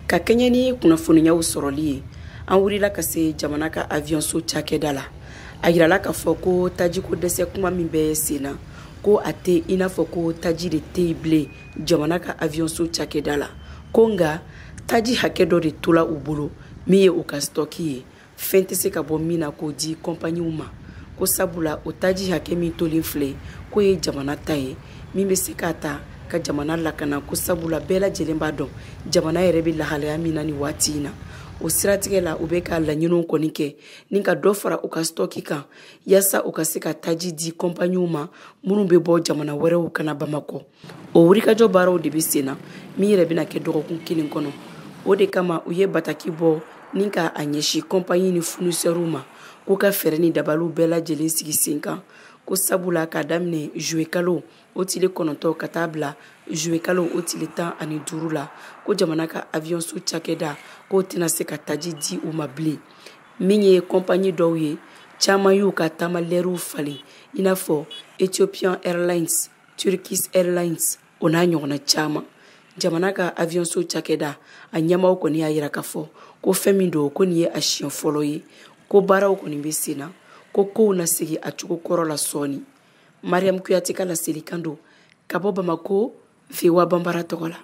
Ka kɛɲɛ ni kunnafoniyaw sɔrɔli ye an wulila ka se jamana ka avion so cakɛda la a yirala k'a fɔ ko taji ko dɛsɛ kuma min bɛ sen na ko a tɛ i n'a fɔ ko taji de tɛ bilen jamana ka avion so cakɛda la ko nka taji hakɛ dɔ de tola u bolo min ye u ka stɔki ye fɛn tɛ se ka bɔ min na k'o di kɔnpaniw ma ko sabula o taji hakɛ min tolen filɛ k'o ye jamana ta ye min bɛ se k'a ta ka jamana lakana ko sabula bɛɛ lajɛlen b'a dɔn jamana yɛrɛ bɛ lahalaya min na ni waati in na o siratigɛ la u bɛ ka laɲiniw kɔni kɛ ni ka dɔ fara u ka stɔki kan yaasa u ka se ka taji di kɔnpaniw ma minnu bɛ bɔ jamana wɛrɛw kana bamakɔ o wulikajɔ baaraw de bɛ sen na min yɛrɛ bɛna kɛ dɔgɔkun kelen kɔnɔ o de kama u ye bataki bɔ ni ka a ɲɛsin kɔnpani ni fournisseurs ma k'u ka fɛɛrɛ ni dabaliw bɛɛ lajɛlen sigi sen kan ko sabula k'a daminɛ juillet kalo o tile 9 ka taa bila juillet kalo o tile 15 la ko jamana ka avion so cakɛda k'o tɛna se ka taji di u ma bilen min ye kɔnpani dɔw ye caman y'u ka taamalɛriw falen i n'a fɔ Ethiopian Airlines, Turkish Airlines o n'a ɲɔgɔnna caman jamana ka avion so cakɛda a ɲɛmaw kɔni y'a yira k'a fɔ ko fɛn min don ko nin ye a siɲɛ fɔlɔ ye ko baaraw kɔni bɛ sen na ko kow na segi a cogo kɔrɔ la sɔɔni Mariam Kuyate ka laselikan don ka bɔ Bamako VOA Bambara tɔgɔ la